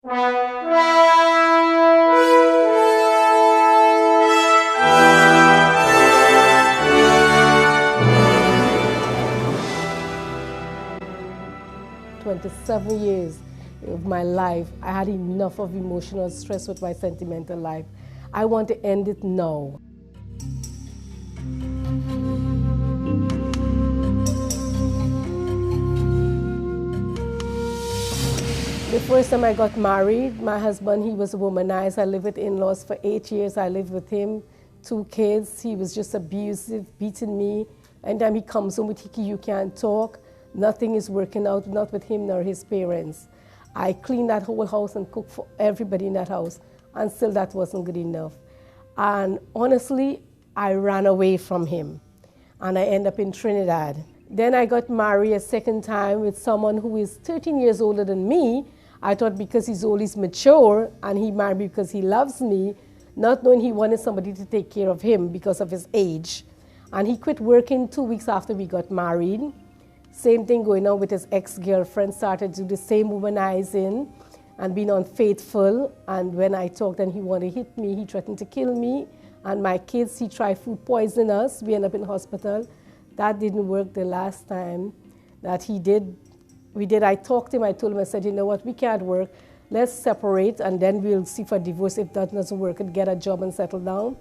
"27 years of my life, I had enough of emotional stress with my sentimental life. I want to end it now." The first time I got married, my husband, he was womanized. I lived with in-laws for 8 years. I lived with him, 2 kids. He was just abusive, beating me. Anytime he comes home with Hickey, you can't talk. Nothing is working out, not with him nor his parents. I cleaned that whole house and cooked for everybody in that house, and still that wasn't good enough. And honestly, I ran away from him, and I ended up in Trinidad. Then I got married a second time with someone who is 13 years older than me. I thought because he's old, he's mature, and he married me because he loves me, not knowing he wanted somebody to take care of him because of his age. And he quit working 2 weeks after we got married. Same thing going on with his ex-girlfriend, started to do the same womanizing and being unfaithful. And when I talked and he wanted to hit me, he threatened to kill me. And my kids, he tried food poisoning us. We ended up in the hospital. That didn't work the last time that he did. I talked to him, I told him, I said, you know what, we can't work. Let's separate and then we'll see for divorce. If that doesn't work, and get a job and settle down.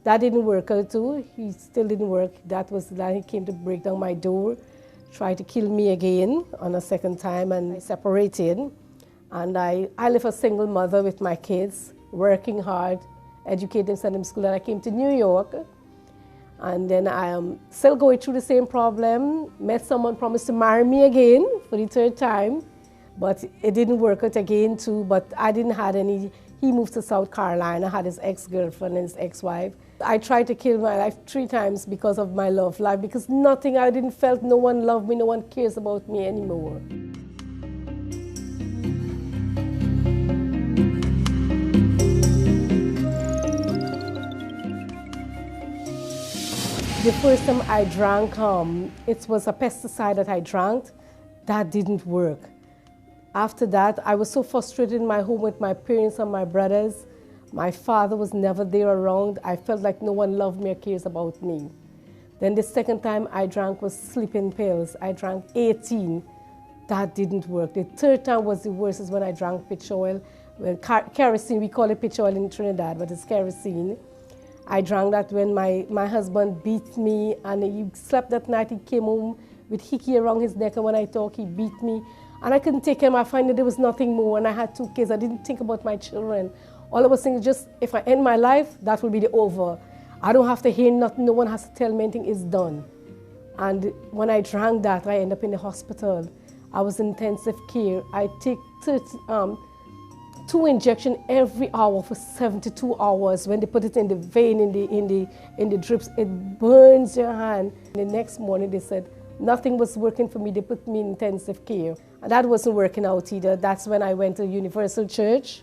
That didn't work out too. He still didn't work. That was that he came to break down my door, tried to kill me again on a second time, and I separated. And I live a single mother with my kids, working hard, educating, sending them to school. And I came to New York. And then I am still going through the same problem. Met someone, promised to marry me again for the third time, but it didn't work out again too. But I didn't have any. He moved to South Carolina, had his ex-girlfriend and his ex-wife. I tried to kill my life 3 times because of my love life, because nothing, I didn't felt no one loved me, no one cares about me anymore. The first time I drank, it was a pesticide that I drank. That didn't work. After that, I was so frustrated in my home with my parents and my brothers. My father was never there around. I felt like no one loved me or cares about me. Then the second time I drank was sleeping pills. I drank 18. That didn't work. The third time was the worst, is when I drank pitch oil. Well, kerosene, we call it pitch oil in Trinidad, but it's kerosene. I drank that when my husband beat me, and he slept that night. He came home with Hickey around his neck, and when I talked, he beat me. And I couldn't take him. I found that there was nothing more, and I had 2 kids. I didn't think about my children. All I was thinking is just, if I end my life, that will be the over. I don't have to hear nothing. No one has to tell me anything. It's done. And when I drank that, I ended up in the hospital. I was in intensive care. I take 2 injections every hour for 72 hours. When they put it in the vein, in the drips, it burns your hand. The next morning they said nothing was working for me. They put me in intensive care. And that wasn't working out either. That's when I went to Universal Church.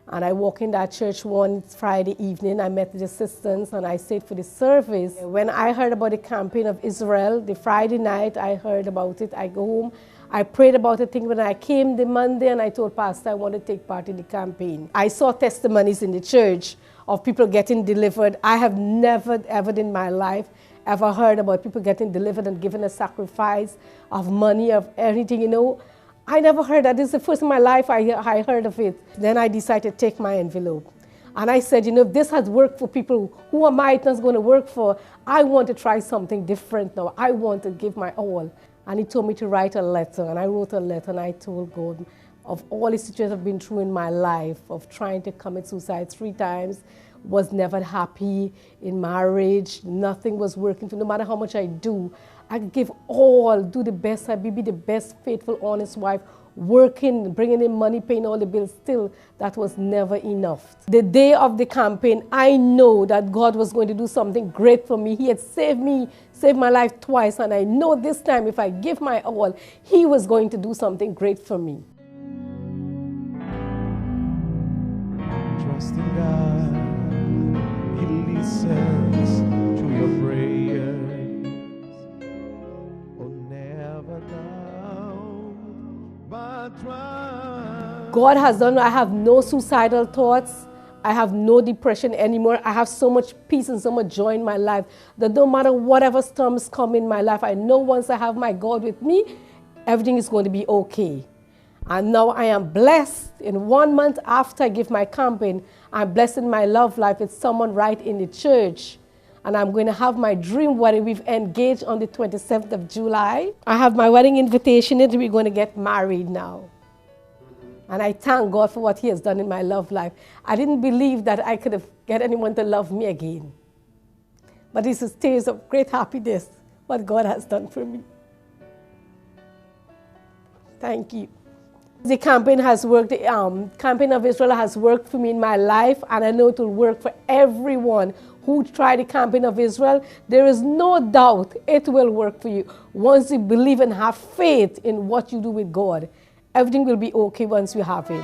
And I walked in that church one Friday evening. I met the assistants and I stayed for the service. When I heard about the campaign of Israel, the Friday night I heard about it. I go home. I prayed about it. When I came the Monday and I told Pastor I want to take part in the campaign. I saw testimonies in the church of people getting delivered. I have never ever in my life ever heard about people getting delivered and given a sacrifice of money, of anything, you know. I never heard that. This is the first in my life I heard of it. Then I decided to take my envelope. And I said, you know, if this has worked for people, who am I not going to work for? I want to try something different now. I want to give my all. And he told me to write a letter, and I wrote a letter, and I told God of all the situations I've been through in my life, of trying to commit suicide 3 times, was never happy in marriage, nothing was working, no matter how much I do. I give all, do the best, I be the best, faithful, honest wife, working, bringing in money, paying all the bills, still that was never enough. The day of the campaign, I know that God was going to do something great for me. He had saved me, saved my life twice, and I know this time if I give my all, He was going to do something great for me. Trust in God, He listens to your prayers. Oh, never doubt, but trust. God has done. I have no suicidal thoughts. I have no depression anymore. I have so much peace and so much joy in my life that no matter whatever storms come in my life, I know once I have my God with me, everything is going to be okay. And now I am blessed. In 1 month after I give my camping, I'm blessed in my love life with someone right in the church. And I'm going to have my dream wedding. We've engaged on the 27th of July. I have my wedding invitation and we're going to get married now. And I thank God for what He has done in my love life. I didn't believe that I could have get anyone to love me again. But this is tears of great happiness, what God has done for me. Thank you. The campaign has worked, the Campaign of Israel has worked for me in my life, and I know it will work for everyone who tried the Campaign of Israel. There is no doubt it will work for you. Once you believe and have faith in what you do with God, everything will be okay once you have Him.